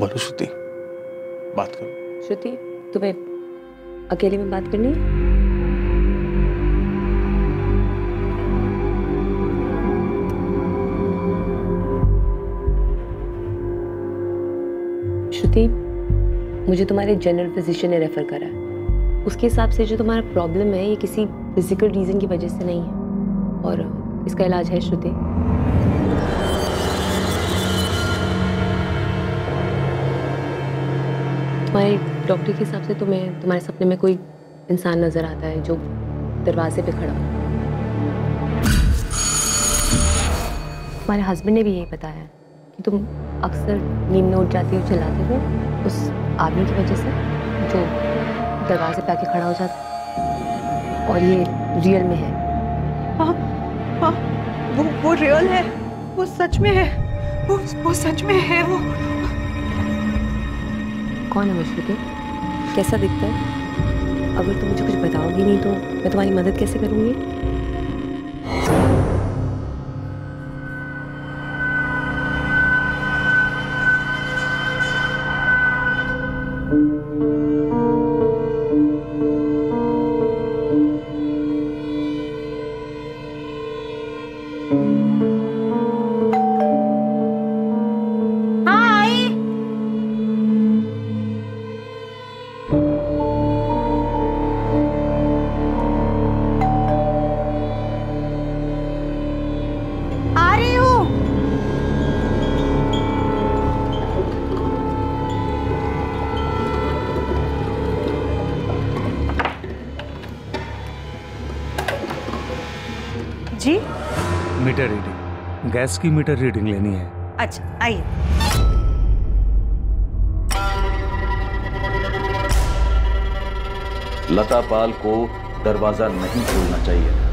बोलो श्रुति, बात करो। श्रुति, तुम्हें अकेले में बात करनी है? श्रुति, मुझे तुम्हारे जनरल फिजिशियन ने रेफर करा है। उसके हिसाब से जो तुम्हारा प्रॉब्लम है ये किसी फिजिकल रीजन की वजह से नहीं है और इसका इलाज है। श्रुति, तुम्हारे डॉक्टर के हिसाब से तुम्हें तुम्हारे सपने में कोई इंसान नजर आता है जो दरवाजे पे खड़ा हो। तुम्हारे हस्बैंड ने भी यही बताया कि तुम अक्सर नींद में उठ जाती हो चिल्लाते हो उस आदमी की वजह से जो दरवाजे पे आके खड़ा हो जाता, और ये रियल में है। हाँ हाँ, वो रियल है, वो सच में है, वो सच में है। वो कौन है वो श्रुति? कैसा दिखता है? अगर तुम मुझे कुछ बताओगी नहीं तो मैं तुम्हारी मदद कैसे करूँगी? जी? मीटर रीडिंग, गैस की मीटर रीडिंग लेनी है। अच्छा आइए। लता पाल को दरवाजा नहीं खोलना चाहिए।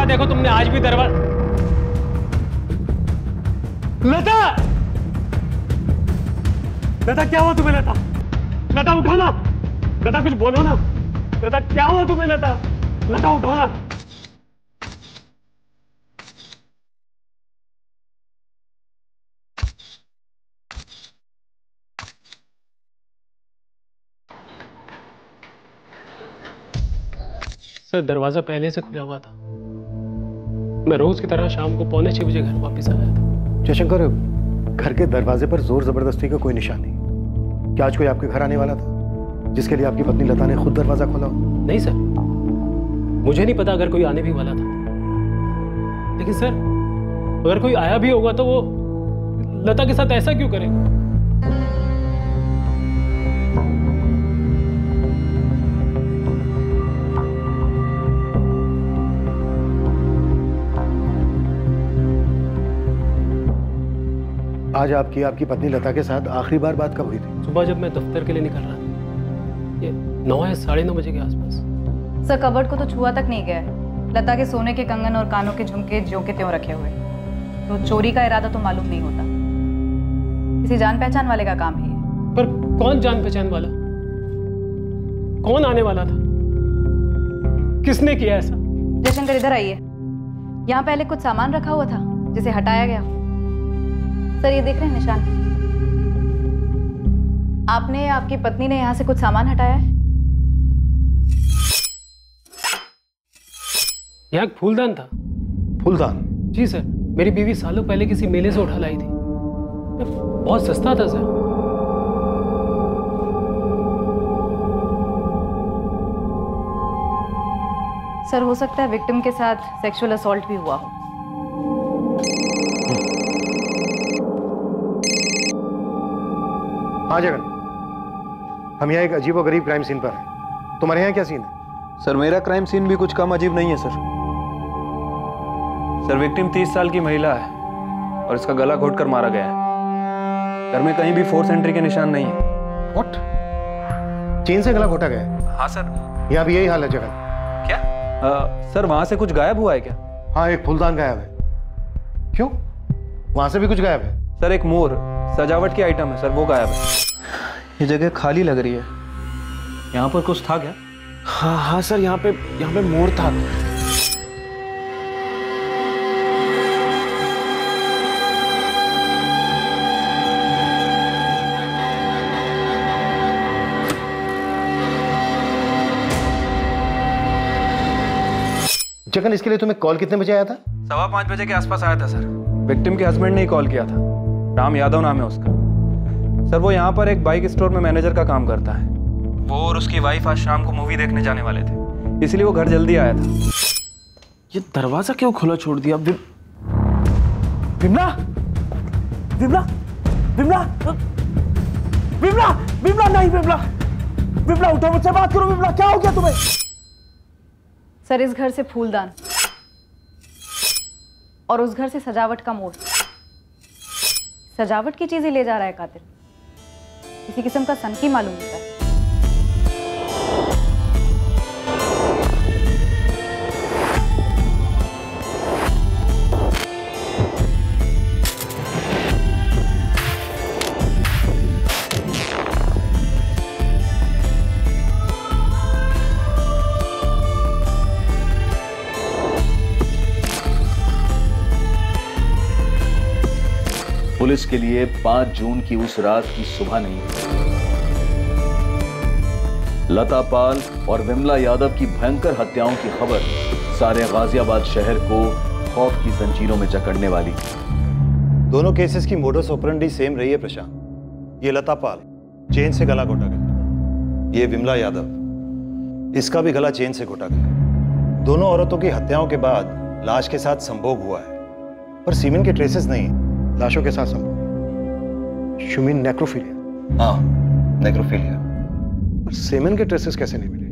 देखो तुमने आज भी दरवाजा। लता, लता क्या हुआ तुम्हें? लता, लता उठो ना, लता कुछ बोलो ना। लता क्या हुआ तुम्हें? लता, लता उठो ना। सर दरवाजा पहले से खुला हुआ था। मैं रोज की तरह शाम को 5:45 बजे घर वापस आया था। जयशंकर, घर के दरवाजे पर जोर जबरदस्ती का कोई निशान नहीं। क्या आज कोई आपके घर आने वाला था जिसके लिए आपकी पत्नी लता ने खुद दरवाजा खोला? नहीं सर, मुझे नहीं पता अगर कोई आने भी वाला था। लेकिन सर अगर कोई आया भी होगा तो वो लता के साथ ऐसा क्यों करेगा? आज आपकी पत्नी लता के साथ आखिरी बार बात कब हुई थी? सुबह जब मैं दफ्तर के लिए निकल रहा था, ये 9 या 9:30 बजे के आसपास। सर कबर्ड को तो छुआ तक नहीं गया है। लता के सोने के कंगन और कानों के झुमके ज्यों के त्यों रखे हुए, तो चोरी का इरादा तो मालूम नहीं होता। किसी जान पहचान वाले का काम है ये। पर कौन जान पहचान वाला? कौन आने वाला था? किसने किया ऐसा? जयशंकर इधर आइए। यहाँ पहले कुछ सामान रखा हुआ था जिसे हटाया गया। सर ये देख रहे हैं निशान? आपने, आपकी पत्नी ने यहाँ से कुछ सामान हटाया है। यहाँ एक फूलदान था। फूलदान? जी सर, मेरी बीवी सालों पहले किसी मेले से उठा लाई थी। बहुत सस्ता था सर। सर हो सकता है विक्टिम के साथ सेक्सुअल असॉल्ट भी हुआ हो। हाँ जगन, हम यहाँ एक अजीब और गरीब क्राइम सीन पर हैं। तुम्हारे यहाँ क्या सीन है? सर मेरा क्राइम सीन भी कुछ कम अजीब नहीं है सर। सर विक्टिम 30 साल की महिला है और इसका गला घोटकर मारा गया है। घर में कहीं भी फोर्स एंट्री के निशान नहीं है। What? चेन से गला घोटा गया है? हाँ सर। यहाँ भी यही हाल है जगन। क्या? सर वहां से कुछ गायब हुआ है क्या? हाँ, एक फूलदान गायब है। क्यों? वहां से भी कुछ गायब है? सर एक मोर सजावट की आइटम है सर, वो गायब है। ये जगह खाली लग रही है। यहाँ पर कुछ था क्या? हाँ सर, यहाँ पे मोर था। जगन, इसके लिए तुम्हें कॉल कितने बजे आया था? 5:15 बजे के आसपास आया था सर। विक्टिम के हस्बैंड ने ही कॉल किया था। राम यादव नाम है उसका। सर वो यहाँ पर एक बाइक स्टोर में मैनेजर का काम करता है। वो और उसकी वाइफ आज शाम को मूवी देखने जाने वाले थे, इसलिए वो घर जल्दी आया था। ये दरवाजा क्यों खुला छोड़ दिया? विमला, विमला, विमला, विमला, विमला नहीं, विमला, विमला उठो, मुझसे बात करो। विमला, क्या हो गया तुम्हें? सर इस घर से फूलदान और उस घर से सजावट का मोर, सजावट की चीजें ले जा रहा है कातिल। किसी किस्म का सनकी मालूम होता है। पुलिस के लिए 5 जून की उस रात की सुबह नहीं हुई। लता पाल और विमला यादव की भयंकर हत्याओं की खबर सारे गाजियाबाद शहर को खौफ की जंजीरों में जकड़ने वाली थी। दोनों केसेस की मोडस ऑपरेंडी सेम रही है प्रशांत। ये लता पाल, चेन से गला घोटा गया। ये विमला यादव, इसका भी गला चेन से घोटा गया। दोनों औरतों की हत्याओं के बाद लाश के साथ संभोग हुआ है, पर सीमेन के ट्रेसेस नहीं। लाशों के साथ संभोग, ह्यूमन नेक्रोफिलिया। हाँ, नेक्रोफिलिया। पर सेमेन के ट्रेसेस कैसे नहीं मिले?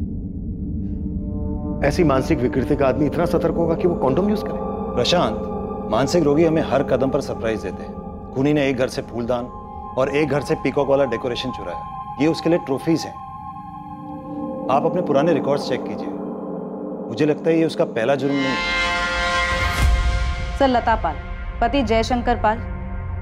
ऐसी मानसिक विकृति का आदमी इतना सतर्क होगा कि वो कॉन्डोम यूज करे? प्रशांत, मानसिक रोगी हमें हर कदम पर सरप्राइज देते हैं। खूनी ने एक घर से फूलदान और एक घर से पीकॉक वाला डेकोरेशन चुराया। ये उसके लिए ट्रॉफीज हैं। आप अपने पुराने रिकॉर्ड्स चेक कीजिए। मुझे लगता है ये उसका पहला जुर्म नहीं है। सर लता पाल, पति जयशंकर पाल,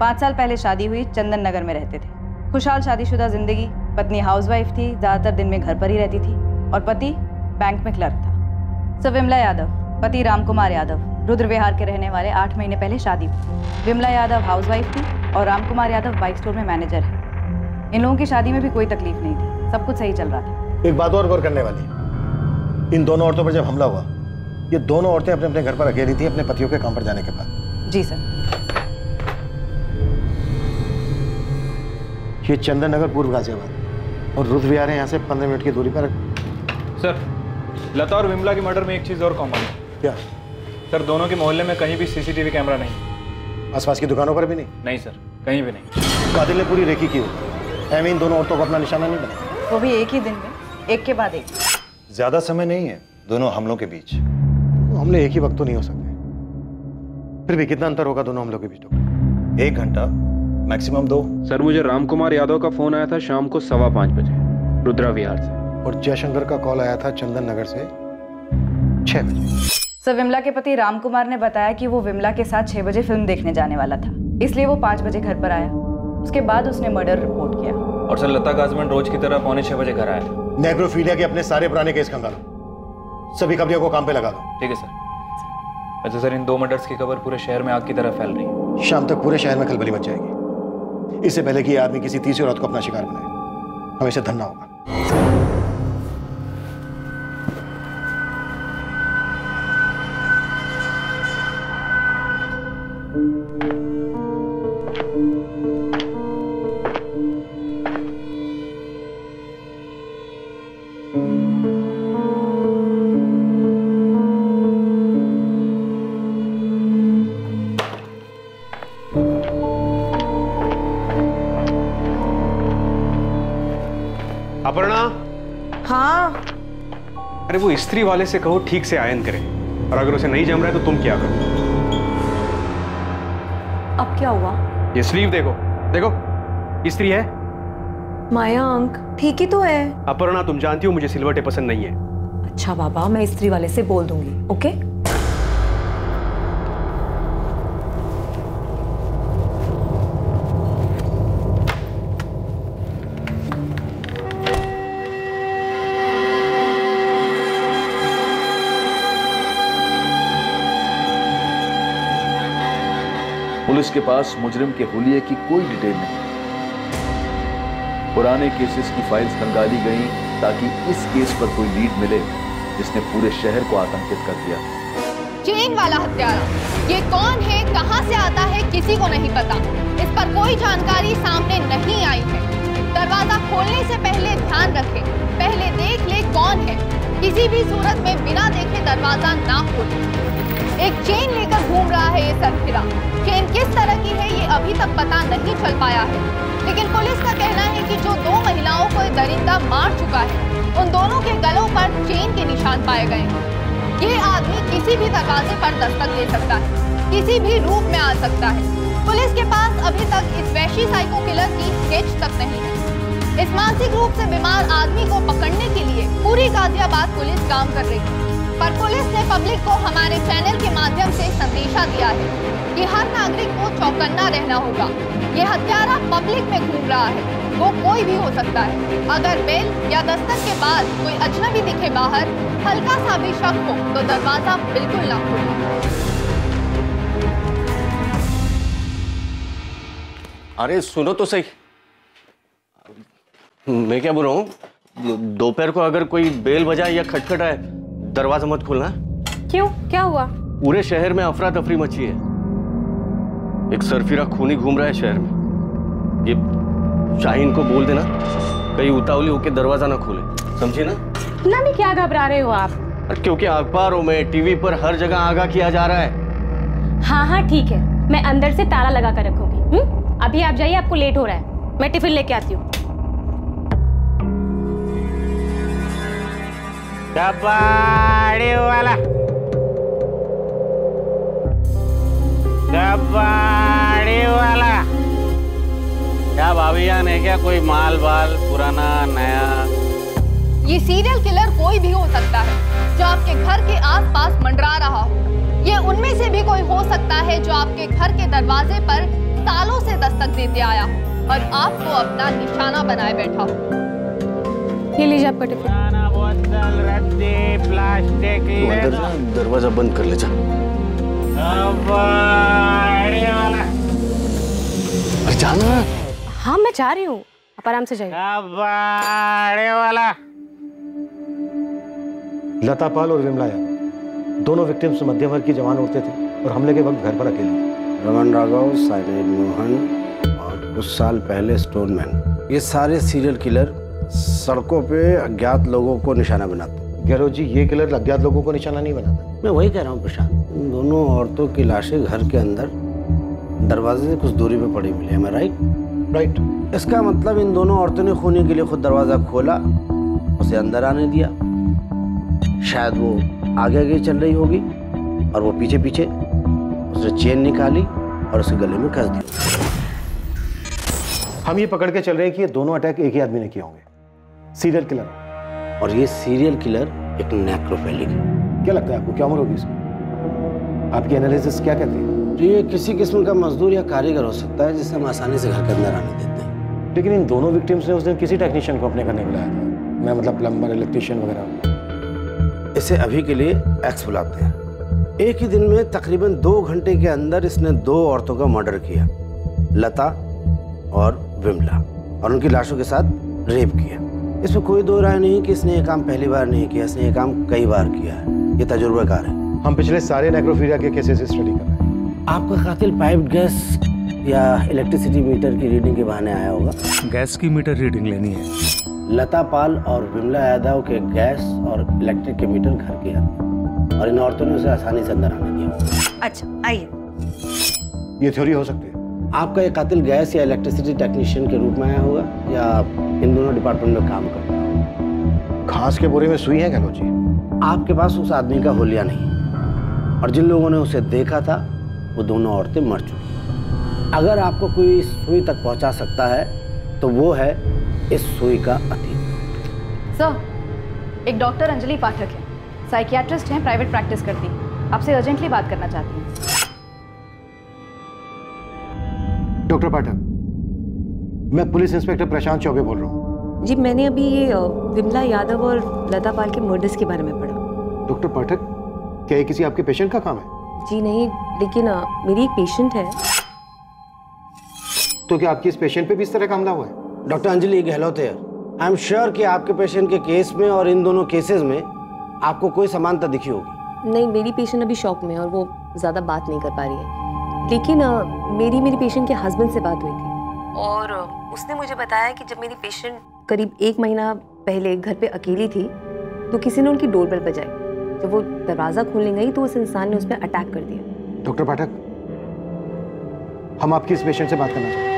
5 साल पहले शादी हुई, चंदन नगर में रहते थे। खुशहाल शादीशुदा जिंदगी। पत्नी हाउसवाइफ थी, ज्यादातर दिन में घर पर ही रहती थी, और पति बैंक में क्लर्क था। सर विमला यादव, पति रामकुमार यादव, रुद्र विहार के रहने वाले, 8 महीने पहले शादी हुई। विमला यादव हाउसवाइफ थी और रामकुमार यादव बाइक स्टोर में मैनेजर है। इन लोगों की शादी में भी कोई तकलीफ नहीं थी, सब कुछ सही चल रहा था। एक बात और गौर करने वाली, इन दोनों औरतों पर जब हमला हुआ, ये दोनों औरतें अपने अपने घर पर अकेली थी अपने पतियों के काम पर जाने के बाद। जी सर। ये चंदन नगर पूर्व गाजियाबाद और रुद्र विहार है यहाँ से 15 मिनट की दूरी पर। सर लता और विमला की मर्डर में एक चीज और कॉमन है। क्या? सर दोनों के मोहल्ले में कहीं भी सीसीटीवी कैमरा नहीं। आसपास की दुकानों पर भी नहीं? नहीं सर, कहीं भी नहीं। कातिल ने पूरी रेकी की होगी। इन दोनों औरतों को अपना निशाना नहीं बना। वो भी एक ही दिन में, एक के बाद एक। ज्यादा समय नहीं है दोनों हमलों के बीच। हमले एक ही वक्त तो नहीं हो सकते, फिर भी कितना अंतर होगा दोनों हमलों के बीच? 1 घंटा, मैक्सिमम 2। सर मुझे रामकुमार यादव का फोन आया था शाम को 5:15 बजे रुद्रा विहार से, और जयशंकर का कॉल आया था चंदन नगर से 6 बजे। सर विमला के पति रामकुमार ने बताया कि वो विमला के साथ 6 बजे फिल्म देखने जाने वाला था, इसलिए वो 5 बजे घर पर आया। उसके बाद उसने मर्डर रिपोर्ट किया। और सर लता का हस्बैंड रोज की तरह 5:45 बजे घर आया था। नेक्रोफिलिया के अपने सारे पुराने केस खंगालो, सभी खबरियों को काम पे लगा दो। ठीक है सर। अच्छा सर, इन 2 मर्डर्स की खबर पूरे शहर में आग की तरह फैल रही है। शाम तक पूरे शहर में खलबली मच जाएगी। इससे पहले कि ये आदमी किसी तीसरी औरत को अपना शिकार बनाए, हमें इसे धरना होगा। अपर्णा। हाँ। अरे वो इस्त्री वाले से कहो ठीक से आयन करे, और अगर उसे नहीं जम रहा है तो तुम क्या करो? अब क्या हुआ? ये स्लीव देखो, देखो इस्त्री है। मयंक ठीक ही तो है। अपर्णा तुम जानती हो मुझे सिलवटे पसंद नहीं है। अच्छा बाबा, मैं इस्त्री वाले से बोल दूंगी। ओके। पुलिस के पास मुजरिम के हुलिये की कोई डिटेल नहीं। पुराने केसेस की फाइल्स खंगाली गई ताकि इस केस पर कोई लीड मिले जिसने पूरे शहर को आतंकित कर दिया। चेन वाला हत्यारा, ये कौन है, कहां से आता है, किसी को नहीं पता। इस पर कोई जानकारी सामने नहीं आई है। दरवाजा खोलने से पहले ध्यान रखें, पहले देख ले कौन है। किसी भी सूरत में बिना देखे दरवाजा ना खोलें। एक चेन लेकर घूम रहा है ये सरफिरा। चेन किस तरह की है ये अभी तक पता नहीं चल पाया है, लेकिन पुलिस का कहना है कि जो 2 महिलाओं को दरिंदा मार चुका है, उन दोनों के गलों पर चेन के निशान पाए गए हैं। ये आदमी किसी भी दरवाजे पर दस्तक दे सकता है, किसी भी रूप में आ सकता है। पुलिस के पास अभी तक इस वैशी साइको किलर की स्केच तक नहीं है। इस मानसिक रूप से बीमार आदमी को पकड़ने के लिए पूरी गाजियाबाद पुलिस काम कर रही है, पर पुलिस ने पब्लिक को हमारे चैनल के माध्यम से संदेशा दिया है कि हर नागरिक को चौकन्ना रहना होगा। ये हत्यारा पब्लिक में घूम रहा है, वो कोई भी हो सकता है। अगर बेल या दस्तक के बाद कोई अजनबी दिखे बाहर, हल्का सा भी शक हो तो दरवाजा बिल्कुल ना खोलें। अरे सुनो तो सही, मैं क्या बोल रहा हूँ, दोपहर को अगर कोई बेल बजाए या खटखटाए दरवाजा मत खोलना। क्यों, क्या हुआ? पूरे शहर में अफरा तफरी मची है। एक सरफिरा खूनी घूम रहा है शहर में। ये शाहीन को बोल देना कहीं उतावली होके दरवाजा ना खोले, समझे ना? इतना भी क्या घबरा रहे हो आप? क्योंकि अखबारों में, टीवी पर हर जगह आगाह किया जा रहा है। हाँ हाँ ठीक है, मैं अंदर से ताला लगा कर रखूंगी। अभी आप जाइए, आपको लेट हो रहा है। मैं टिफिन लेके आती हूँ। कबाड़ी वाला, कबाड़ी वाला। क्या भाभी जान है क्या कोई माल बाल पुराना नया? ये सीरियल किलर कोई भी हो सकता है जो आपके घर के आसपास मंडरा रहा हो। ये उनमें से भी कोई हो सकता है जो आपके घर के दरवाजे पर सालों से दस्तक देते आया हो और आपको अपना निशाना बनाए बैठा हो। ये लीजिए आपका टिफिन। प्लास्टिक दरवाजा बंद कर ले जा। अरे जाना। हाँ मैं जा रही हूँ, आप आराम से जाइए। वाला। लता पाल और विमला यादव दोनों विक्टिम्स मध्यम वर्ग की जवान औरतें थी और हमले के वक्त घर पर अकेली थी। रमन राघव, साइलेंट मोहन और कुछ साल पहले स्टोनमैन, ये सारे सीरियल किलर सड़कों पे अज्ञात लोगों को निशाना बनाते। गैरों जी, ये किलर अज्ञात लोगों को निशाना नहीं बनाता। मैं वही कह रहा हूँ प्रशांत, इन दोनों औरतों की लाशें घर के अंदर दरवाजे से कुछ दूरी पे पड़ी मिली। है राइट? राइट। इसका मतलब इन दोनों औरतों ने खूनी के लिए खुद दरवाजा खोला, उसे अंदर आने दिया। शायद वो आगे आगे चल रही होगी और वो पीछे पीछे उसने चेन निकाली और उसे गले में कस दिया। हम ये पकड़ के चल रहे हैं कि ये दोनों अटैक एक ही आदमी ने किए होंगे, सीरियल किलर। और ये सीरियल किलर एक नेक्रोफिलिक है। क्या लगता है आपको, क्या उम्र होगी इसकी? आपकी एनालिसिस क्या कहती है? ये किसी किस्म का मजदूर या कारीगर हो सकता है जिसे हम आसानी से घर के अंदर आने देते हैं। लेकिन इन दोनों विक्टिम्स ने उस दिन किसी टेक्नीशियन को अपने घर नहीं बुलाया था। मैं मतलब प्लम्बर, इलेक्ट्रिशियन वगैरह। इसे अभी के लिए एक्स बुलाते हैं। एक ही दिन में तकरीबन 2 घंटे के अंदर इसने 2 औरतों का मर्डर किया, लता और विमला, और उनकी लाशों के साथ रेप किया। इसमें कोई दो राय नहीं कि इसने ये काम पहली बार नहीं किया, इसने ये काम कई बार किया है। ये तजुर्बेकार है। हम पिछले सारे नेक्रोफीलिया के केसेस स्टडी कर रहे हैं। आपका कातिल पाइप्ड गैस या इलेक्ट्रिसिटी मीटर की रीडिंग के बहाने आया होगा। गैस की मीटर रीडिंग लेनी है। लता पाल और विमला यादव के गैस और इलेक्ट्रिक के मीटर घर के हैं और इन औरतों ने उसे आसानी से अंदर आने दिया। अच्छा आइए, ये थ्योरी हो सकती है। आपका ये कातिल गैस या इलेक्ट्रिसिटी टेक्नीशियन के रूप में आया होगा या इन दोनों डिपार्टमेंट में काम करता है? घास के बोरे में सुई है गहलोत जी? आपके पास उस आदमी का हुलिया नहीं, और जिन लोगों ने उसे देखा था वो दोनों औरतें मर चुकी। अगर आपको कोई इस सुई तक पहुंचा सकता है तो वो है इस सुई का अतीत। सर, एक डॉक्टर अंजलि पाठक है, साइकियाट्रिस्ट हैं, प्राइवेट प्रैक्टिस करती हैं, आपसे अर्जेंटली बात करना चाहती हैं। डॉक्टर पाठक, मैं पुलिस इंस्पेक्टर प्रशांत चौबे बोल रहा हूँ। जी, मैंने अभी ये विमला यादव और लता पाल के मर्डर्स के बारे में पढ़ा। डॉक्टर पाठक, क्या ये किसी आपके पेशेंट का काम है? जी नहीं, लेकिन मेरी एक पेशेंट है। तो क्या आपकी इस पेशेंट पे भी इस तरह का हमला हुआ है? डॉक्टर अंजलि गहलोत है। आई एम श्योर कि आपके पेशेंट के केस में और इन दोनों केसेस में आपको कोई समानता दिखी होगी। नहीं, मेरी पेशेंट अभी शॉक में है और वो ज़्यादा बात नहीं कर पा रही है। लेकिन मेरी पेशेंट के हस्बैंड से बात हुई थी और उसने मुझे बताया कि जब मेरी पेशेंट करीब 1 महीना पहले घर पे अकेली थी तो किसी ने उनकी डोरबेल बजाई। जब वो दरवाज़ा खोलने गई तो उस इंसान ने उस पर अटैक कर दिया। डॉक्टर पाठक, हम आपकी इस पेशेंट से बात करना चाहते हैं।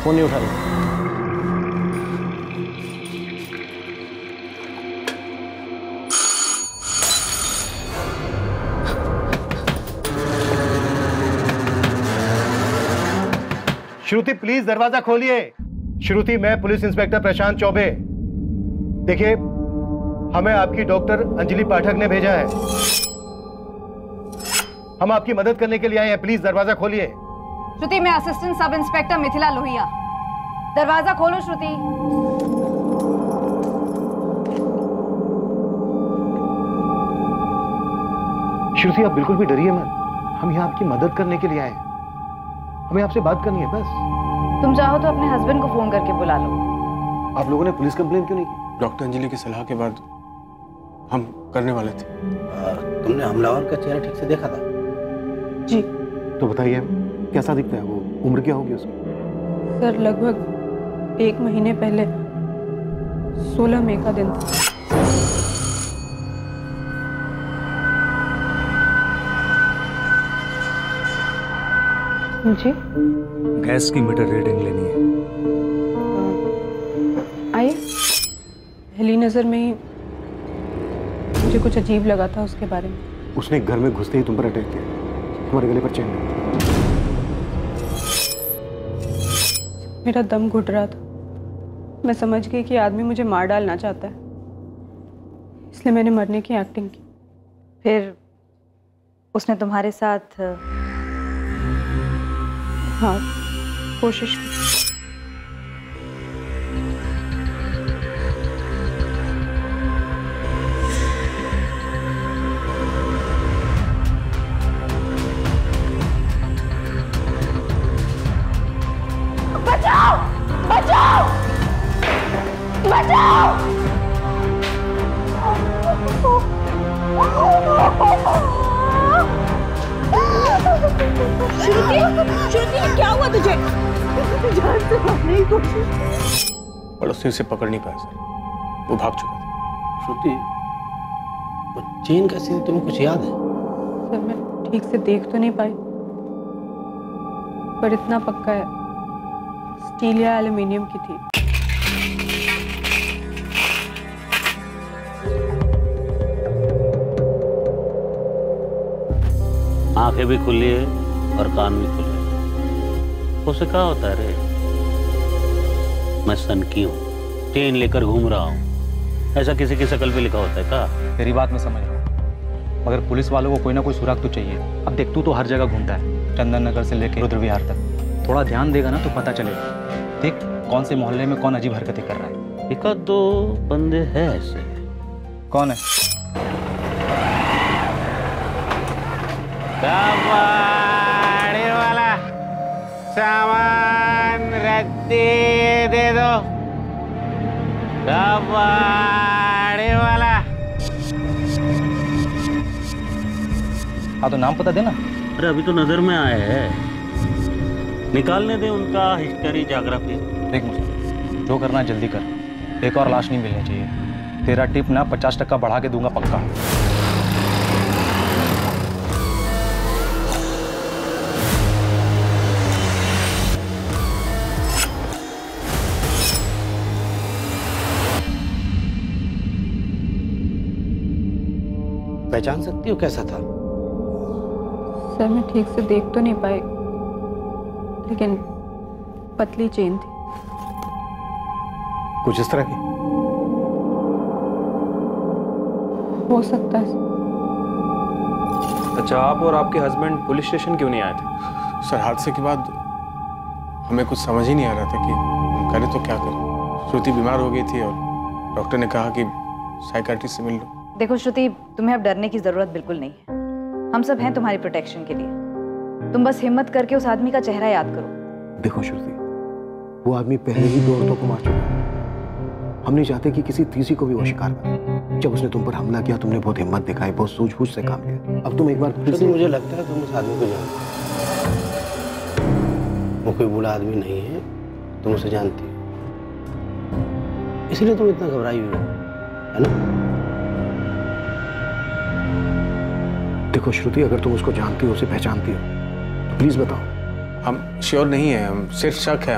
फोन नहीं उठा रही। श्रुति, प्लीज दरवाजा खोलिए। श्रुति, मैं पुलिस इंस्पेक्टर प्रशांत चौबे। देखिए, हमें आपकी डॉक्टर अंजलि पाठक ने भेजा है। हम आपकी मदद करने के लिए आए हैं। प्लीज दरवाजा खोलिए। श्रुति, मैं assistant sub inspector Mithila Lohia. दरवाजा खोलो श्रुति। श्रुति, आप बिल्कुल भी डरिए मत। हम यहाँ आपकी मदद करने के लिए आए हैं। हमें आपसे बात करनी है बस। तुम चाहो तो अपने हस्बैंड को फोन करके बुला लो। आप लोगों ने पुलिस कंप्लेन क्यों नहीं की? डॉक्टर अंजलि की सलाह के बाद हम करने वाले थे। तुमने हमलावर का चेहरा ठीक से देखा था? जी। तो बताइए, कैसा दिखता है वो? उम्र क्या होगी उसकी? सर, लगभग 1 महीने पहले 16 मई का दिन था। जी, गैस की मीटर रीडिंग लेनी है। आइए। पहली नजर में ही मुझे कुछ अजीब लगा था उसके बारे में। उसने घर में घुसते ही तुम पर अटैक किया, तुम्हारे गले पर चेन है। मेरा दम घुट रहा था। मैं समझ गई कि आदमी मुझे मार डालना चाहता है, इसलिए मैंने मरने की एक्टिंग की। फिर उसने तुम्हारे साथ? हाँ, कोशिश की। बचाओ! बचाओ! बचाओ! श्रुति, श्रुति, क्या हुआ तुझे? जान से मारने की कोशिश। पड़ोसियों से पकड़ नहीं पाया सर, वो भाग चुका था। श्रुति, वो चेन कैसी थी, तुम्हें कुछ याद है? सर, मैं ठीक से देख तो नहीं पाई, पर इतना पक्का है स्टील या एल्युमिनियम की थी। आंखें भी खुली है और कान भी खुले हैं। उसे क्या होता है रे? मैं सन की हूँ, चेन लेकर घूम रहा हूँ, ऐसा किसी की शकल पे लिखा होता है क्या? तेरी बात मैं समझ रहा हूँ, मगर पुलिस वालों को कोई ना कोई सुराग तो चाहिए। अब देख, तू तो हर जगह घूमता है, चंदन नगर से लेकर रुद्र विहार तक। थोड़ा ध्यान देगा ना तो पता चलेगा। देख, कौन से मोहल्ले में कौन अजीब हरकतें कर रहा है। एक दो बंदे हैं ऐसे। कौन है? कबाड़ी वाला सामान रद्दी दे दो। कबाड़ी हाँ तो नाम पता देना। अरे अभी तो नजर में आया है, निकालने दे उनका हिस्ट्री ज्योग्राफी। देख मुझे जो करना जल्दी कर, एक और लाश नहीं मिलनी चाहिए। तेरा टिप ना 50% बढ़ा के दूंगा पक्का। पहचान सकती हो कैसा था? सर मैं ठीक से देख तो नहीं पाई, लेकिन पतली चेन थी। कुछ इस तरह की हो सकता है। अच्छा, आप और आपके हस्बैंड पुलिस स्टेशन क्यों नहीं आए थे? सर हादसे के बाद हमें कुछ समझ ही नहीं आ रहा था कि हम करें तो क्या करें। श्रुति बीमार हो गई थी और डॉक्टर ने कहा कि साइकाट्रिस्ट से मिल लो। देखो श्रुति, तुम्हें अब डरने की जरूरत बिल्कुल नहीं है। हम सब हैं तुम्हारी प्रोटेक्शन के लिए। तुम बस हिम्मत करके उस आदमी का चेहरा याद करो। देखो श्रुति, वो आदमी पहले ही 2 औरतों को मार चुका है। हम नहीं चाहते कि किसी तीसरी को भी वो शिकार बने। जब उसने तुम पर हमला किया तुमने बहुत हिम्मत दिखाई, बहुत सूझबूझ से काम किया। अब तुम एक बार फिर से, मुझे लगता है तुम उस आदमी को जानते हो। वो कोई बुरा आदमी नहीं है, तुम उसे जानती हो, इसलिए तुम इतना घबराई हुई हो, है ना? देखो श्रुति, अगर तुम उसको जानती हो, उसे पहचानती हो, तो प्लीज बताओ। हम श्योर नहीं है, हम सिर्फ शक है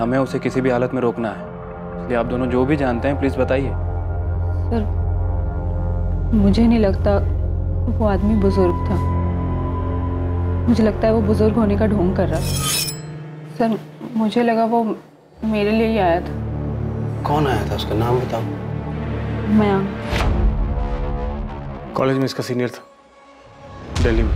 हमें उसे किसी भी हालत में रोकना है, इसलिए आप दोनों जो भी जानते हैं प्लीज बताइए। सर मुझे नहीं लगता वो आदमी बुजुर्ग था। मुझे लगता है वो बुजुर्ग होने का ढोंग कर रहा था। सर मुझे लगा वो मेरे लिए ही आया था। कौन आया था? उसका नाम बताओ। मयंक। कॉलेज में इसका सीनियर था, दिल्ली में।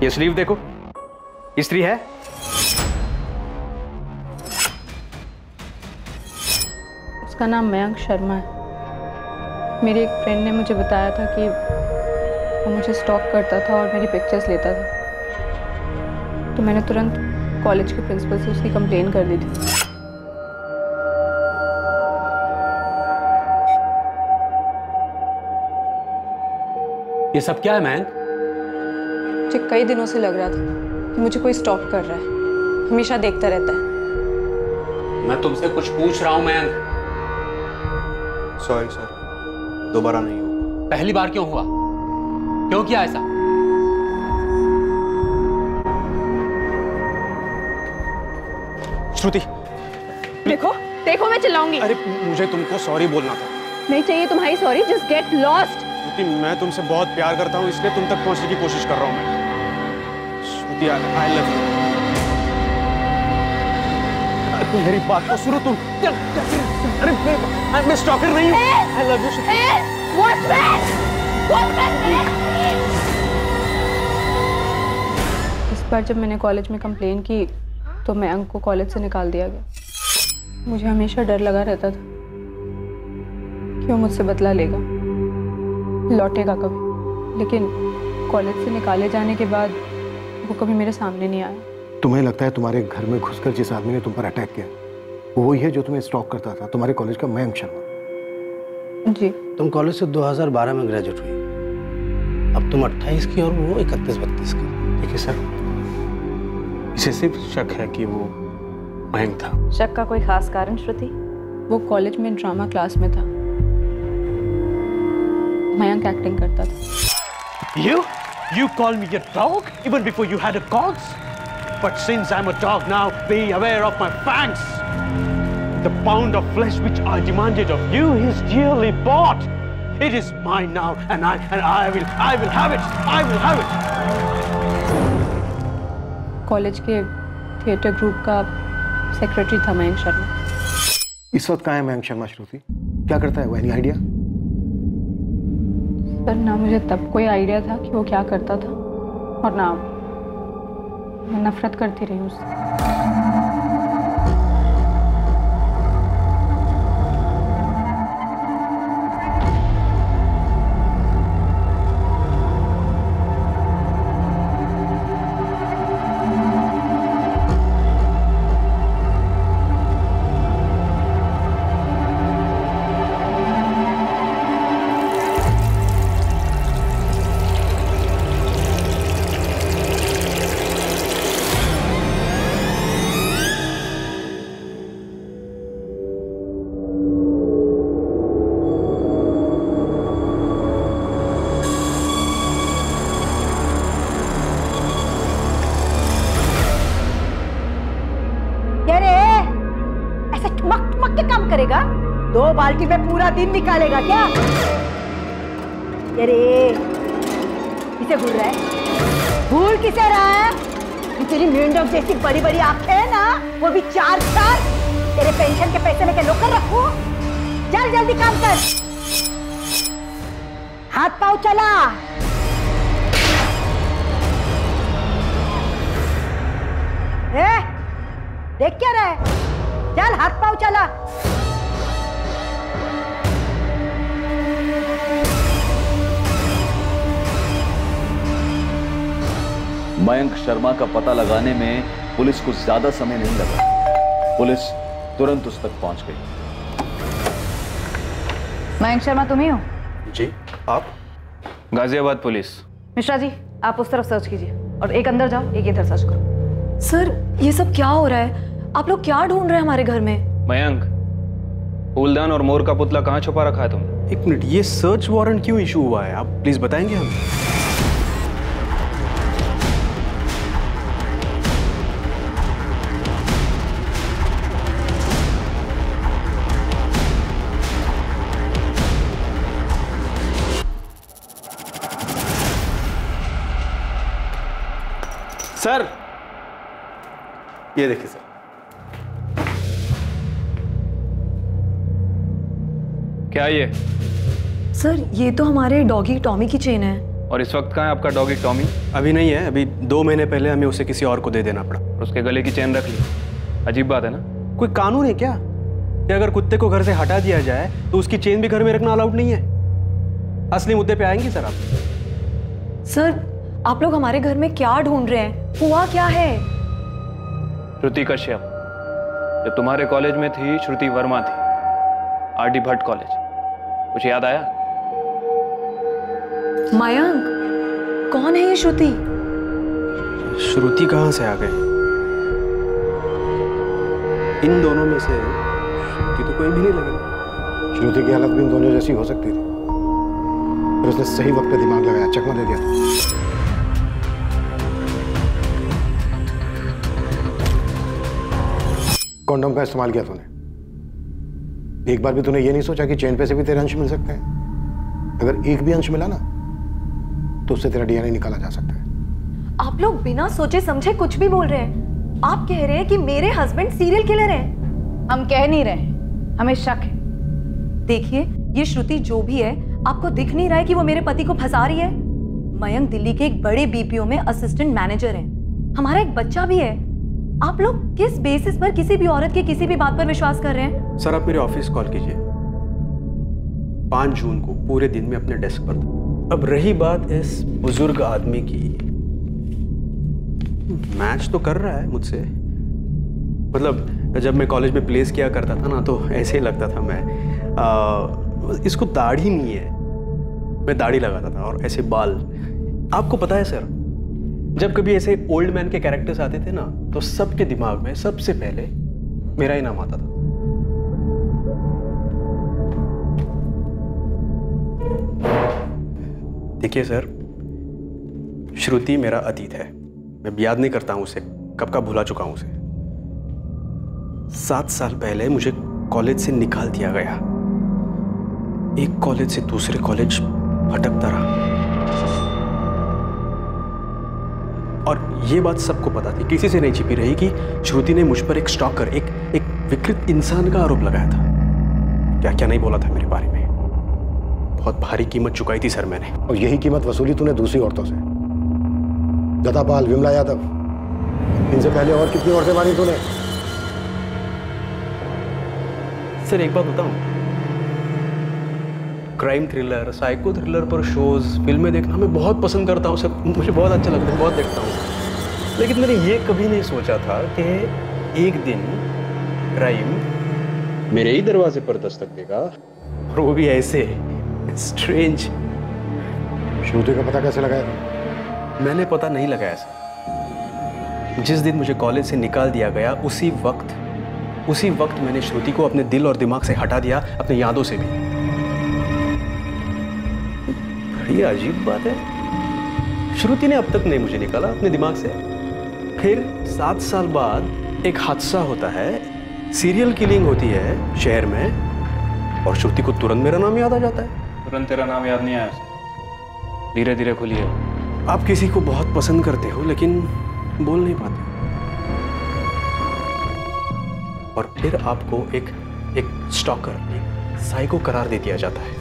ये स्लीव देखो, इस्त्री है। उसका नाम मयंक शर्मा है। मेरी एक फ्रेंड ने मुझे बताया था कि वो मुझे स्टॉक करता था और मेरी पिक्चर्स लेता था, तो मैंने तुरंत कॉलेज के प्रिंसिपल से उसकी कंप्लेन कर दी थी। ये सब क्या है मयंक? मुझे कई दिनों से लग रहा था कि मुझे कोई स्टॉक कर रहा है, हमेशा देखता रहता है। मैं तुमसे कुछ पूछ रहा हूं मयंक। सॉरी सर, दोबारा नहीं हो। पहली बार क्यों हुआ? क्यों किया ऐसा? श्रुति देखो देखो, मैं चिल्लाऊंगी। अरे मुझे तुमको सॉरी बोलना था। नहीं चाहिए तुम्हारी सॉरी, जस्ट गेट लॉस्ट। श्रुति, मैं तुमसे बहुत प्यार करता हूँ, इसलिए तुम तक पहुंचने की कोशिश कर रहा हूँ मैं। श्रुति, आई लव यू। मेरी बात तो सुनो तुम। अरे मैं स्टॉकर नहीं हूँ। I love you. इस बार जब मैंने कॉलेज में कंप्लेन की तो मयंक को कॉलेज से निकाल दिया गया। मुझे हमेशा डर लगा रहता था कि वो मुझसे बदला लेगा, लौटेगा कभी, लेकिन कॉलेज से निकाले जाने के बाद वो कभी मेरे सामने नहीं आया। तुम्हें लगता है तुम्हारे घर में घुसकर जिस आदमी ने तुम पर अटैक किया वो वही है जो तुम्हें स्टॉक करता था, तुम्हारे कॉलेज का मयंक शर्मा? जी। तुम कॉलेज से 2012 में ग्रेजुएट हुई, अब तुम 28 की और वो 31-32 की। देखिए सर, इसे सिर्फ शक है कि वो मयंक था। शक का कोई खास कारण श्रुति? वो कॉलेज में ड्रामा क्लास में था, मयंक एक्टिंग करता था। You call me a dog even before you had a cause? But since I'm a dog now, be aware of my fangs. The pound of flesh which I demanded of you is dearly bought. It is mine now, and I will have it. I will have it. College के theatre group का secretary था मयंक शर्मा। इस वक्त कहाँ है मयंक शर्मा श्रुति? क्या करता है वो? Any idea? सर ना मुझे तब कोई आइडिया था कि वो क्या करता था, और ना मैं नफरत करती रही उससे। करेगा? 2 बाल्टी में पूरा दिन निकालेगा क्या? अरे किसे भूल रहा है? भूल किसे रहा है? ये तेरी मेंढक जैसी बड़ी बड़ी आंखें है ना, वो भी 4 तेरे पेंशन के पैसे लेके लोकर रखूं? चल जल्दी काम कर, हाथ पाँव चला। देख क्या रहा है? चल हाथ पाँव चला। मयंक शर्मा का पता लगाने में पुलिस को ज्यादा समय नहीं लगा। पुलिस तुरंत उस तक पहुंच गई। मयंक शर्मा तुम ही हो? जी। आप? गाजियाबाद पुलिस। मिश्रा जी आप उस तरफ सर्च कीजिए और एक अंदर जाओ, एक इधर सर्च करो। सर ये सब क्या हो रहा है? आप लोग क्या ढूंढ रहे हैं हमारे घर में? मयंक, फूलदान और मोर का पुतला कहाँ छुपा रखा है तुमने? एक मिनट, ये सर्च वारंट क्यों इशू हुआ है? आप प्लीज बताएंगे हमें। सर ये देखिए सर। क्या ये? सर ये तो हमारे डॉगी टॉमी की चेन है। और इस वक्त कहाँ है आपका डॉगी टॉमी? अभी नहीं है, अभी 2 महीने पहले हमें उसे किसी और को दे देना पड़ा। और उसके गले की चेन रख ली? अजीब बात है ना। कोई कानून है क्या कि अगर कुत्ते को घर से हटा दिया जाए तो उसकी चेन भी घर में रखना अलाउड नहीं है? असली मुद्दे पे आएंगी सर आप। सर आप लोग हमारे घर में क्या ढूंढ रहे हैं? हुआ क्या है? श्रुति कश्यप, जो तुम्हारे कॉलेज में थी श्रुति वर्मा थी, आरडी भट्ट कॉलेज। कुछ याद आया? मयंक, कौन है ये श्रुति? श्रुति कहाँ से आ गए? इन दोनों में से श्रुति तो कोई भी नहीं लगे। श्रुति की हालत भी इन दोनों जैसी हो सकती थी, पर उसने सही वक्त पे दिमाग लगाया, चकमा दे दिया। कॉन्डोम का इस्तेमाल किया तूने? एक बार भी तूने ये नहीं सोचा कि चेन पे से भी तेरे अंश मिल सकते हैं? अगर एक भी अंश मिला ना तो उससे तेरा डीएनए निकाला जा सकता है। आप लोग बिना सोचे समझे कुछ भी बोल रहे हैं। आप कह रहे हैं कि मेरे हस्बैंड सीरियल किलर हैं। हम कह नहीं रहे, हमें शक है। देखिए ये श्रुति जो भी है, आपको दिख नहीं रहा है कि वो मेरे पति को फंसा रही है? मयंक दिल्ली के एक बड़े बीपीओ में असिस्टेंट मैनेजर हैं। हमारा एक बच्चा भी है। आप लोग किस बेसिस पर किसी भी औरत की किसी भी बात पर विश्वास कर रहे हैं? सर आप मेरे ऑफिस कॉल कीजिए 5 जून को पूरे दिन में अपने डेस्क पर। अब रही बात इस बुजुर्ग आदमी की, मैच तो कर रहा है मुझसे। मतलब जब मैं कॉलेज में प्लेस किया करता था ना तो ऐसे ही लगता था मैं। इसको दाढ़ी नहीं है, मैं दाढ़ी लगाता था और ऐसे बाल। आपको पता है सर, जब कभी ऐसे ओल्ड मैन के कैरेक्टर्स आते थे ना तो सबके दिमाग में सबसे पहले मेरा ही नाम आता था। देखिए सर, श्रुति मेरा अतीत है। मैं याद नहीं करता हूं उसे, कब का भुला चुका हूं उसे। 7 साल पहले मुझे कॉलेज से निकाल दिया गया। एक कॉलेज से दूसरे कॉलेज भटकता रहा। और ये बात सबको पता थी, किसी से नहीं छिपी रही कि श्रुति ने मुझ पर एक स्टॉकर, एक विकृत इंसान का आरोप लगाया था। क्या क्या नहीं बोला था मेरे बारे में। बहुत भारी कीमत चुकाई थी सर मैंने। और यही कीमत वसूली तूने दूसरी औरतों से। लतापाल, विमला यादव, इनसे पहले और कितनी औरतें मारी तूने? सर एक बात बताऊं, क्राइम थ्रिलर, साइको थ्रिलर पर शोज, फिल्में देखना मैं बहुत पसंद करता हूं सर, मुझे बहुत अच्छा लगता है, बहुत देखता हूं। लेकिन मैंने ये कभी नहीं सोचा था कि एक दिन क्राइम मेरे ही दरवाजे पर दस्तक देगा, और वो भी ऐसे स्ट्रेंज। श्रुति का पता कैसे लगाया? मैंने पता नहीं लगाया सर। जिस दिन मुझे कॉलेज से निकाल दिया गया उसी वक्त मैंने श्रुति को अपने दिल और दिमाग से हटा दिया, अपनी यादों से भी। बड़ी अजीब बात है, श्रुति ने अब तक नहीं मुझे निकाला अपने दिमाग से। फिर 7 साल बाद एक हादसा होता है, सीरियल किलिंग होती है शहर में, और श्रुति को तुरंत मेरा नाम याद आ जाता है। तुरंत तेरा नाम याद नहीं आया, धीरे धीरे खुली है। आप किसी को बहुत पसंद करते हो लेकिन बोल नहीं पाते, और फिर आपको एक स्टॉकर, एक साइको करार दे दिया जाता है।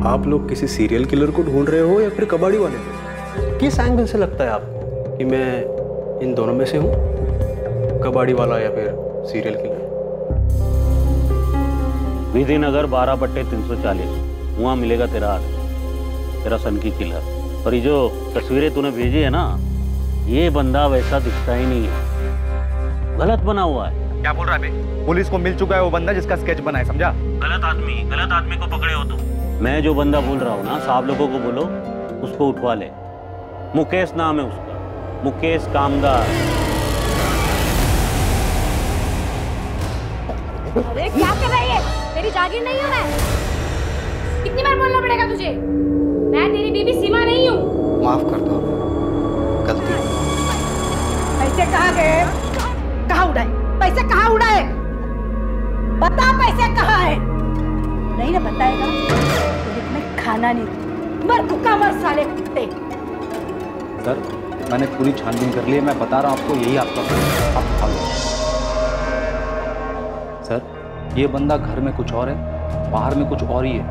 आप लोग किसी सीरियल किलर को ढूंढ रहे हो या फिर कबाड़ी वाले को? किस एंगल से लगता है आपको कि मैं इन दोनों में से हूं, कबाड़ी वाला या फिर सीरियल किलर? विधि नगर 12/340, वहां मिलेगा तेरा आदमी, तेरा सन की किलर। और ये जो तस्वीरें तूने भेजी है ना, ये बंदा वैसा दिखता ही नहीं है, गलत बना हुआ है। क्या बोल रहा है बे? पुलिस को मिल चुका है वो बंदा जिसका स्केच बना है, समझा? गलत आदमी को पकड़े हो तुम। मैं जो बंदा बोल रहा हूँ ना, साहब लोगों को बोलो उसको उठवा ले। मुकेश नाम है उसका, मुकेश कामदार। अरे क्या कर रही है? तेरी जागीर नहीं हूँ मैं। कितनी बार बोलना पड़ेगा तुझे? मैं तेरी बीबी सीमा नहीं हूँ। माफ कर दो, गलती। पैसे कहाँ गए? कहाँ उड़ाए? पैसे कहाँ उड़ाए? बता पैसे कहाँ है? नहीं ना बताएगा तो मैं खाना नहीं। मर भूखा मर साले कुत्ते। सर मैंने पूरी छानबीन कर ली है, मैं बता रहा हूँ आपको, यही आपका आप खा लो। सर ये बंदा घर में कुछ और है, बाहर में कुछ और ही है,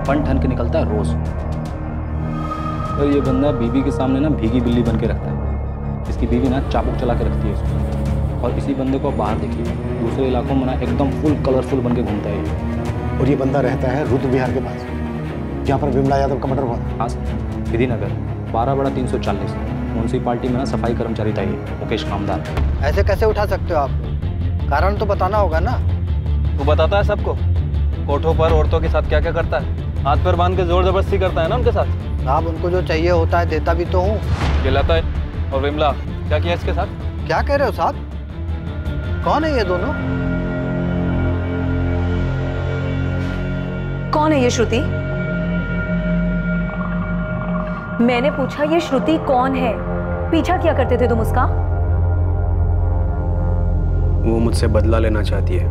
बन ठन के निकलता है रोज। सर ये बंदा बीवी के सामने ना भीगी बिल्ली बन के रखता है, इसकी बीवी ना चाबुक चला के रखती है उसको। और इसी बंदे को बाहर देखिए, दूसरे इलाकों में ना एकदम फुल कलरफुल बन के घूमता है। और ये बंदा रहता है रुद्र विहार के पास, जहाँ पर विमला यादव का मर्डर हुआ था। हाँ सर, विधि नगर 12/340 म्यूनसिपालिटी में ना सफाई कर्मचारी था ये मुकेश कामदार। ऐसे कैसे उठा सकते हो आप? कारण तो बताना होगा ना। तू बताता है सबको कोठों पर औरतों के साथ क्या क्या करता है, हाथ पैर बांध के जोर जबरदस्ती करता है ना उनके साथ। साहब उनको जो चाहिए होता है देता भी तो हूँ। खिलाता है। और विमला क्या किया इसके साथ? क्या कह रहे हो साहब? कौन है ये दोनों? कौन है ये श्रुति? मैंने पूछा ये श्रुति कौन है? पीछा क्या करते थे तुम उसका? वो मुझसे बदला लेना चाहती है।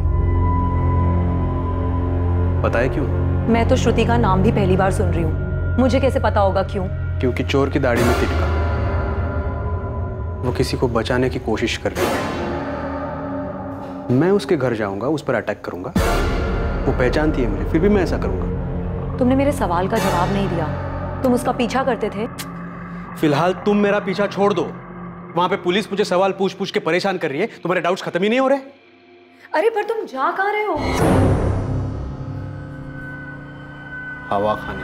पता है क्यों? मैं तो श्रुति का नाम भी पहली बार सुन रही हूँ, मुझे कैसे पता होगा क्यों? क्योंकि चोर की दाढ़ी में तिटका, वो किसी को बचाने की कोशिश कर रही है। मैं उसके घर जाऊंगा, उस पर अटैक करूंगा, वो पहचानती है मुझे, फिर भी मैं ऐसा करूंगा। तुमने मेरे सवाल का जवाब नहीं दिया। तुम उसका पीछा करते थे? फिलहाल तुम मेरा पीछा छोड़ दो। वहां पे पुलिस मुझे सवाल पूछ पूछ के परेशान कर रही है, तुम्हारे डाउट्स खत्म ही नहीं हो रहे। अरे पर तुम जा कहाँ रहे हो? हवा खाने।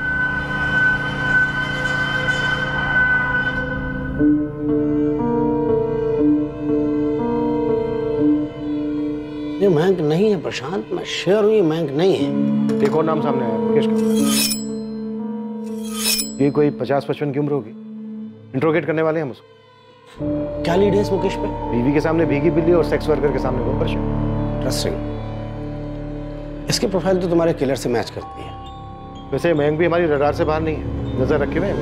ये महंग नहीं है प्रशांत, मैं श्योर हूं ये महंग नहीं है। एक और नाम सामने आया, मुकेश का। ये कोई 50-55 की उम्र होगी। इंट्रोगेट करने वाले हैं हम उसको। क्या लीड है इस मुकेश पे? बीवी के सामने भीगी बिल्ली और सेक्स वर्कर के सामने वो वर्षा। इंटरेस्टिंग। इसकी प्रोफाइल तो तुम्हारे किलर से मैच करती है। वैसे मयंक भी हमारी रडार से बाहर नहीं है, नजर रखे हुए हैं।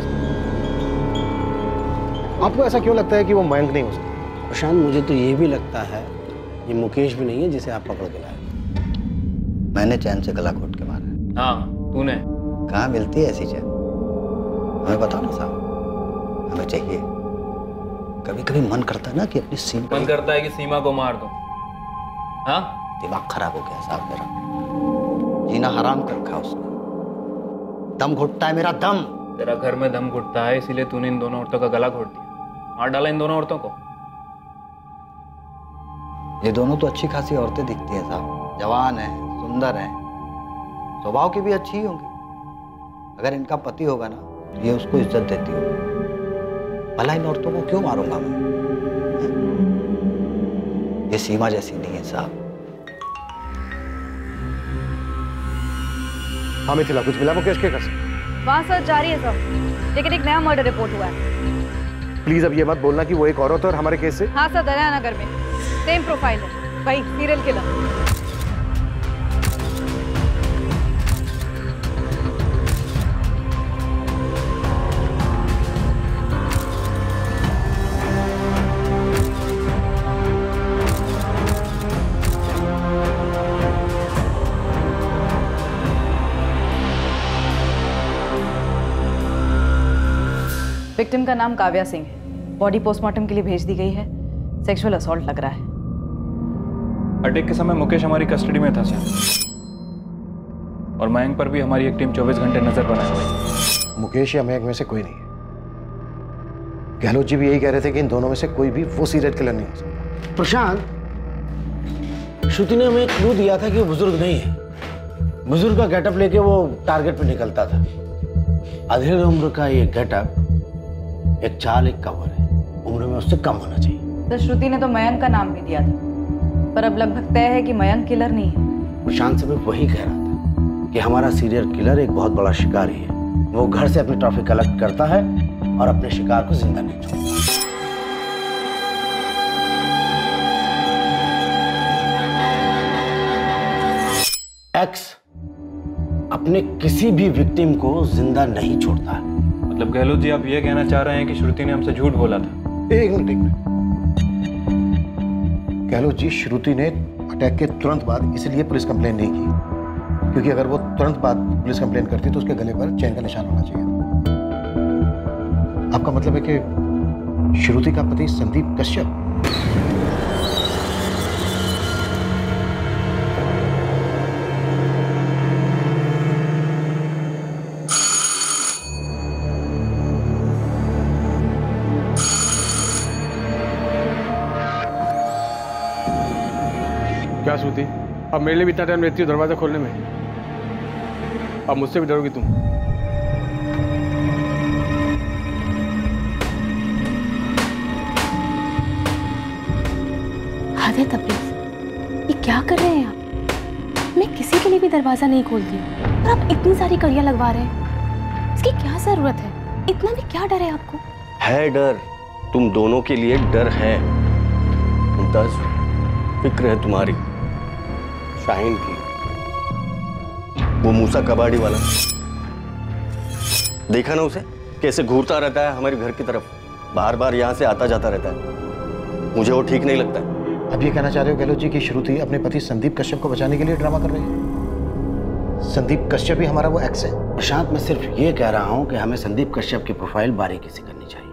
आपको ऐसा क्यों लगता है कि वो मयंक नहीं हो सकता? प्रशांत, मुझे तो ये भी लगता है ये मुकेश भी नहीं है जिसे आप पकड़ के लाए। मैंने चैन से गला घोट के मारा। हाँ, तूने। कहाँ मिलती है ऐसी चैन? हमें बताओ ना साहब, हमें चाहिए। कभी कभी मन करता है ना कि अपनी सीमा, मन करता है कि सीमा को मार दो। हाँ, दिमाग खराब हो गया साहब मेरा, जीना हराम कर रखा उसने। दम घुटता है मेरा दम। तेरा घर में दम घुटता है, इसीलिए तूने इन दोनों औरतों का गला घोट दिया, मार डाला इन दोनों औरतों को। ये दोनों तो अच्छी खासी औरतें दिखती हैं साहब, जवान है, सुंदर है, स्वभाव की भी अच्छी ही होंगी। अगर इनका पति होगा ना, ये उसको इज्जत देती होगी। भला इन औरतों को क्यों मारूंगा मैं? ये सीमा जैसी नहीं है साहब। हाँ मिथिला, कुछ मिला मुकेश के घर से? वहाँ सर्च जारी है सब, लेकिन एक नया मर्डर रिपोर्ट हुआ है। प्लीज अब ये मत बोलना कि वो एक औरत है और हमारे केस से। हाँ सर, दरिया नगर में सेम प्रोफाइल है, वही सीरियल किलर। विक्टिम का नाम काव्या सिंह है। बॉडी पोस्टमार्टम के लिए भेज दी गई है। सेक्सुअल असॉल्ट लग रहा है। अटैक के समय मुकेश हमारी कस्टडी में था सर, और मयंक पर भी हमारी एक टीम 24 घंटे नजर बनाए हुई है। मुकेश या मयंक में से कोई नहीं है। गहलोत जी भी यही कह रहे थे कि इन दोनों में से कोई भी वो सीरियल किलर नहीं हो सकता। प्रशांत, श्रुति ने हमें क्लू दिया था कि वो बुजुर्ग नहीं है। बुजुर्ग का गेटअप लेके वो टारगेट पे निकलता था। अधेड़ उम्र का ये गेटअप एक चाल, एक कवर है, उम्र में उससे कम होना चाहिए। तो श्रुति ने तो मयंक का नाम भी दिया था, पर अब लगभग तय है कि मयंक किलर नहीं है। प्रशांत से मैं वही कह रहा था कि हमारा सीरियल किलर एक बहुत बड़ा शिकारी है। वो घर से अपनी ट्रॉफी कलेक्ट करता है और अपने शिकार को जिंदा नहीं छोड़ता। एक्स अपने किसी भी विक्टिम को जिंदा नहीं छोड़ता है। मतलब गहलोत जी, आप ये कहना चाह रहे हैं कि श्रुति ने हमसे झूठ बोला था? एक मिनट। गहलोत जी, श्रुति ने अटैक के तुरंत बाद इसलिए पुलिस कंप्लेन नहीं की क्योंकि अगर वो तुरंत बाद पुलिस कंप्लेन करती तो उसके गले पर चैन का निशान होना चाहिए। आपका मतलब है कि श्रुति का पति संदीप कश्यप? क्या श्रुति, अब मेरे लिए भी इतना टाइम लेती हो दरवाजा खोलने में? अब मुझसे भी डरोगी तुम? हद है तबरेज़, ये क्या कर रहे हैं आप? मैं किसी के लिए भी दरवाजा नहीं खोलती हूँ, और आप इतनी सारी कड़ियाँ लगवा रहे हैं। इसकी क्या जरूरत है? इतना भी क्या डर है आपको? है डर, तुम दोनों के लिए डर है। मुमताज, फिक्र है तुम्हारी शाहीन की। वो मूसा कबाड़ी वाला, देखा ना उसे कैसे घूरता रहता है हमारे घर की तरफ, बार बार यहाँ से आता जाता रहता है। मुझे वो ठीक नहीं लगता है। अब ये कहना चाह रहे हो गहलोत जी कि श्रुति अपने पति संदीप कश्यप को बचाने के लिए ड्रामा कर रही है? संदीप कश्यप ही हमारा वो एक्स है? प्रशांत, मैं सिर्फ ये कह रहा हूँ कि हमें संदीप कश्यप की प्रोफाइल बारीकी से करनी चाहिए।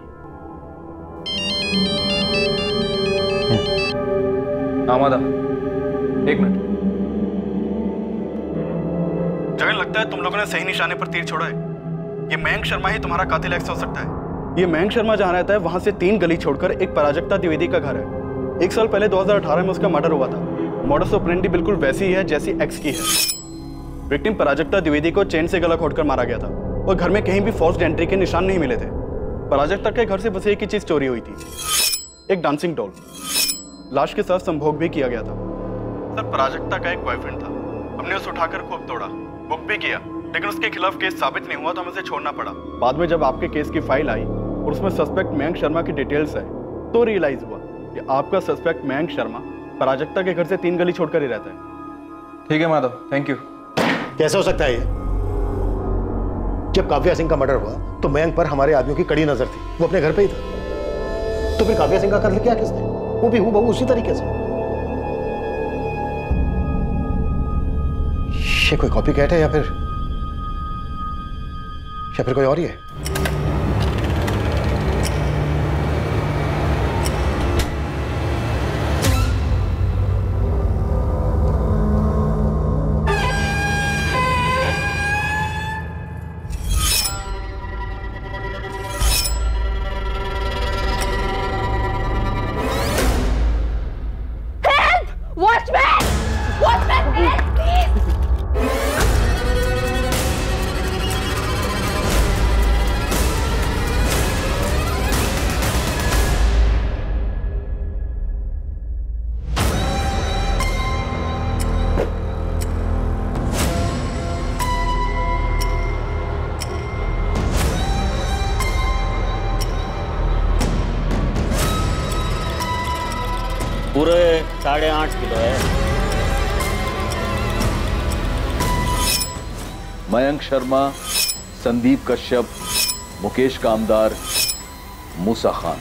आमादा, एक मिनट। जगन, लगता है तुम लोगों ने सही निशाने पर तीर छोड़ा है। ये मयंक शर्मा ही तुम्हारा कातिल एक्स हो सकता है। ये मयंक शर्मा जहाँ रहता है वहां से 3 गली छोड़कर एक प्राजक्ता द्विवेदी का घर है। 1 साल पहले 2018 में उसका मर्डर हुआ था। मॉडस ऑपरेंडी बिल्कुल वैसी ही है जैसी एक्स की है। विक्टिम प्राजक्ता द्विवेदी को चेन से गला घोटकर मारा गया था और घर में कहीं भी फोर्स्ड एंट्री के निशान नहीं मिले थे। प्राजक्ता के घर से बस एक ही चीज चोरी हुई थी, एक डांसिंग डॉल। लाश के साथ संभोग भी किया गया था। सर, प्राजक्ता का एक बॉयफ्रेंड था, हमने उसे उठाकर खूब तोड़ा, बुक भी किया, लेकिन उसके खिलाफ केस साबित नहीं हुआ तो हमें उसे छोड़ना पड़ा। बाद में जब आपके केस की फाइल आई और उसमें सस्पेक्ट मयंक शर्मा की डिटेल्स है, तो रियलाइज हुआ कि आपका सस्पेक्ट मयंक शर्मा प्राजक्ता के घर से 3 गली छोड़कर ही रहता है। ठीक है माधव, थैंक यू। कैसे हो सकता है ये? जब काव्या सिंह का मर्डर हुआ तो मयंक पर हमारे आदमियों की कड़ी नजर थी, वो अपने घर पे ही था। तो फिर काव्या सिंह का कत्ल किया किसने? वो भी हूबहू उसी तरीके से। ये कोई कॉपी कैट है या फिर कोई और ही है? पूरे 8.5 किलो है। मयंक शर्मा, संदीप कश्यप, मुकेश कामदार, मूसा खान।